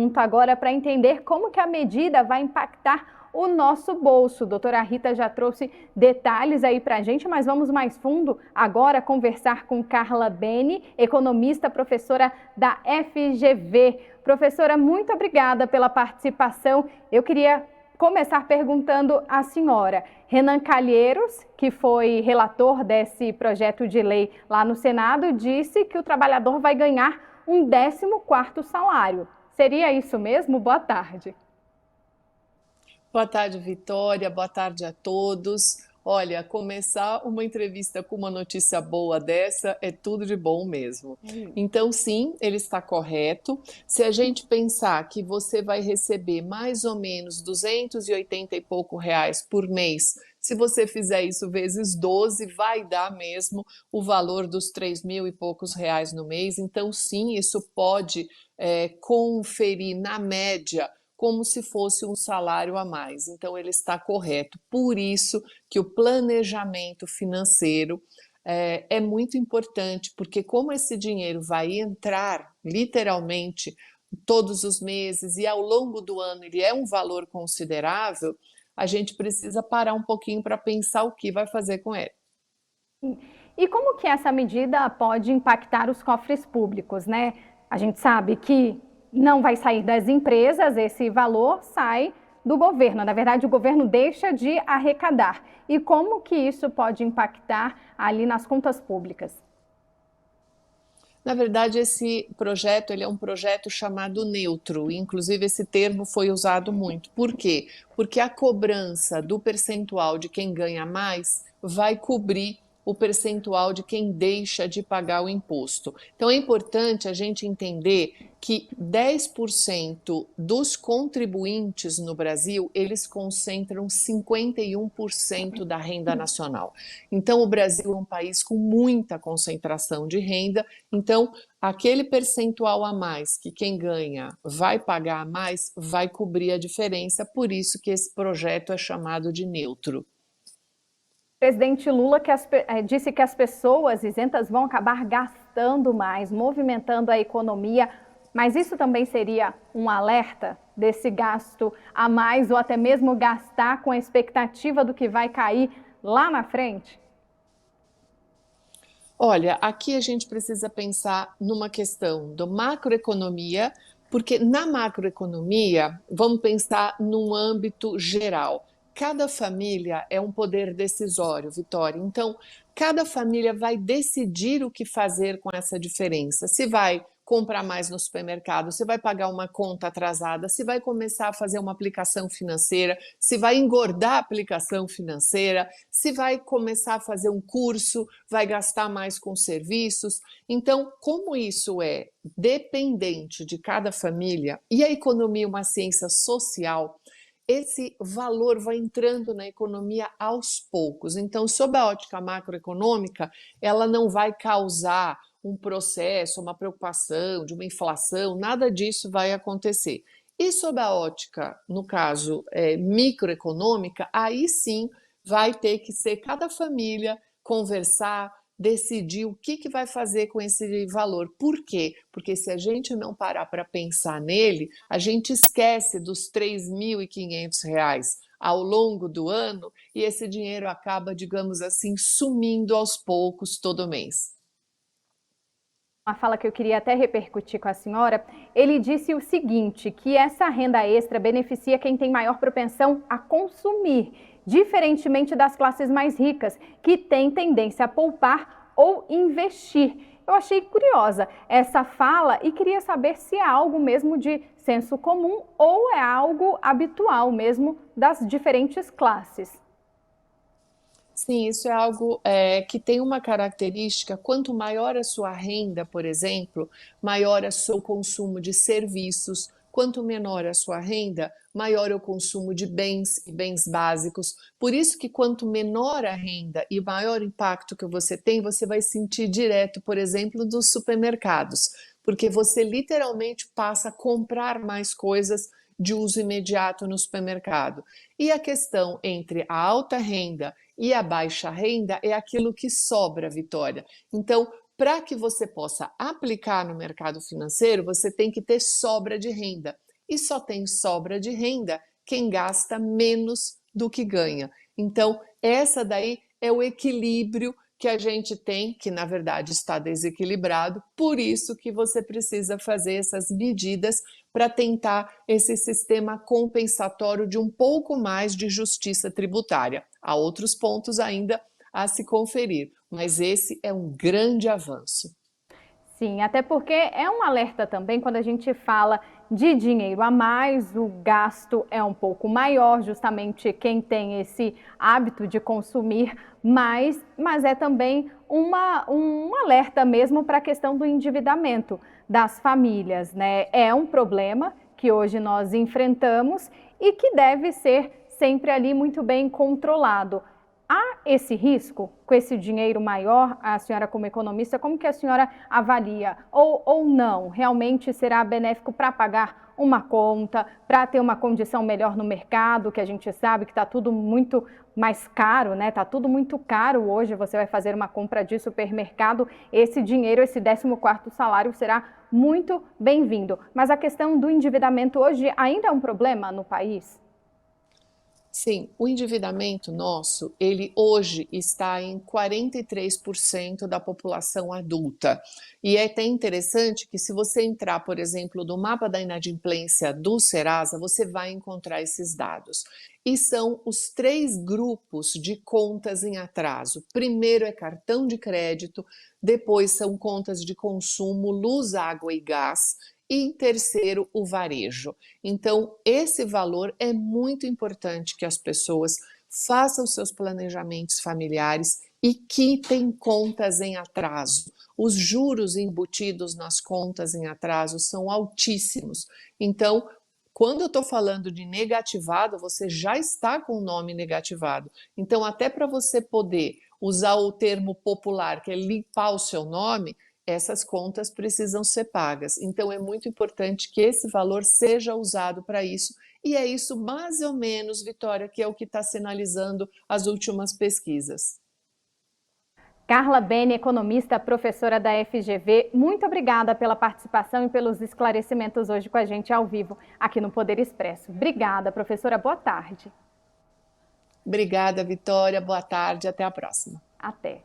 assunto agora para entender como que a medida vai impactar o nosso bolso. Doutora Rita já trouxe detalhes aí para a gente, mas vamos mais fundo agora conversar com Carla Beni, economista, professora da FGV. Professora, muito obrigada pela participação. Eu queria começar perguntando à senhora. Renan Calheiros, que foi relator desse projeto de lei lá no Senado, disse que o trabalhador vai ganhar um 14º salário. Seria isso mesmo? Boa tarde. Boa tarde, Vitória. Boa tarde a todos. Olha, começar uma entrevista com uma notícia boa dessa é tudo de bom mesmo. Então, sim, ele está correto. Se a gente pensar que você vai receber mais ou menos 280 e pouco reais por mês, se você fizer isso vezes 12, vai dar mesmo o valor dos 3.000 e poucos reais no mês. Então, sim, isso pode conferir na média como se fosse um salário a mais. Então, ele está correto. Por isso que o planejamento financeiro é muito importante, porque como esse dinheiro vai entrar literalmente todos os meses e ao longo do ano ele é um valor considerável, a gente precisa parar um pouquinho para pensar o que vai fazer com ele. E como que essa medida pode impactar os cofres públicos, né? A gente sabe que não vai sair das empresas, esse valor sai do governo. Na verdade, o governo deixa de arrecadar. E como que isso pode impactar ali nas contas públicas? Na verdade, esse projeto ele é um projeto chamado neutro, inclusive esse termo foi usado muito. Por quê? Porque a cobrança do percentual de quem ganha mais vai cobrir o percentual de quem deixa de pagar o imposto. Então é importante a gente entender que 10% dos contribuintes no Brasil, eles concentram 51% da renda nacional. Então o Brasil é um país com muita concentração de renda, então aquele percentual a mais que quem ganha vai pagar a mais, vai cobrir a diferença, por isso que esse projeto é chamado de neutro. O presidente Lula disse que as pessoas isentas vão acabar gastando mais, movimentando a economia, mas isso também seria um alerta desse gasto a mais ou até mesmo gastar com a expectativa do que vai cair lá na frente? Olha, aqui a gente precisa pensar numa questão da macroeconomia, porque na macroeconomia, vamos pensar num âmbito geral. Cada família é um poder decisório, Vitória. Então, cada família vai decidir o que fazer com essa diferença. Se vai comprar mais no supermercado, se vai pagar uma conta atrasada, se vai começar a fazer uma aplicação financeira, se vai engordar a aplicação financeira, se vai começar a fazer um curso, vai gastar mais com serviços. Então, como isso é dependente de cada família e a economia é uma ciência social, esse valor vai entrando na economia aos poucos. Então, sob a ótica macroeconômica, ela não vai causar um processo, uma preocupação de uma inflação, nada disso vai acontecer. E sob a ótica, no caso, microeconômica, aí sim vai ter que ser cada família conversar, decidir o que vai fazer com esse valor. Por quê? Porque se a gente não parar para pensar nele, a gente esquece dos R$ 3.500 ao longo do ano e esse dinheiro acaba, digamos assim, sumindo aos poucos todo mês. Uma fala que eu queria até repercutir com a senhora, ele disse o seguinte, que essa renda extra beneficia quem tem maior propensão a consumir, diferentemente das classes mais ricas, que têm tendência a poupar ou investir. Eu achei curiosa essa fala e queria saber se é algo mesmo de senso comum ou é algo habitual mesmo das diferentes classes. Sim, isso é algo que tem uma característica: quanto maior a sua renda, por exemplo, maior é o seu consumo de serviços, quanto menor a sua renda, maior é o consumo de bens e bens básicos. Por isso que quanto menor a renda e maior impacto que você tem, você vai sentir direto, por exemplo, dos supermercados, porque você literalmente passa a comprar mais coisas de uso imediato no supermercado. E a questão entre a alta renda e a baixa renda é aquilo que sobra, Vitória. Então, para que você possa aplicar no mercado financeiro, você tem que ter sobra de renda. e só tem sobra de renda quem gasta menos do que ganha. Então, essa daí é o equilíbrio que a gente tem, que na verdade está desequilibrado, por isso que você precisa fazer essas medidas para tentar esse sistema compensatório de um pouco mais de justiça tributária. Há outros pontos ainda a se conferir, mas esse é um grande avanço. Sim, até porque é um alerta também quando a gente fala de dinheiro a mais, o gasto é um pouco maior, justamente quem tem esse hábito de consumir mais, mas é também um alerta mesmo para a questão do endividamento das famílias, né? É um problema que hoje nós enfrentamos e que deve ser sempre ali muito bem controlado. Há esse risco com esse dinheiro maior? A senhora, como economista, como que a senhora avalia? Ou não? Realmente será benéfico para pagar uma conta, para ter uma condição melhor no mercado, que a gente sabe que está tudo muito mais caro, né? Está tudo muito caro hoje. Você vai fazer uma compra de supermercado, esse dinheiro, esse 14º salário será muito bem-vindo. Mas a questão do endividamento hoje ainda é um problema no país? Sim, o endividamento nosso, ele hoje está em 43% da população adulta. E é até interessante que se você entrar, por exemplo, no mapa da inadimplência do Serasa, você vai encontrar esses dados. E são os 3 grupos de contas em atraso. Primeiro é cartão de crédito, depois são contas de consumo, luz, água e gás, e em terceiro, o varejo. Então, esse valor é muito importante que as pessoas façam seus planejamentos familiares e quitem contas em atraso. Os juros embutidos nas contas em atraso são altíssimos. Então, quando eu estou falando de negativado, você já está com o nome negativado. Então, até para você poder usar o termo popular, que é limpar o seu nome, essas contas precisam ser pagas. Então, é muito importante que esse valor seja usado para isso. E é isso, mais ou menos, Vitória, que é o que está sinalizando as últimas pesquisas. Carla Bene, economista, professora da FGV, muito obrigada pela participação e pelos esclarecimentos hoje com a gente ao vivo aqui no Poder Expresso. Obrigada, professora. Boa tarde. Obrigada, Vitória. Boa tarde. Até a próxima. Até.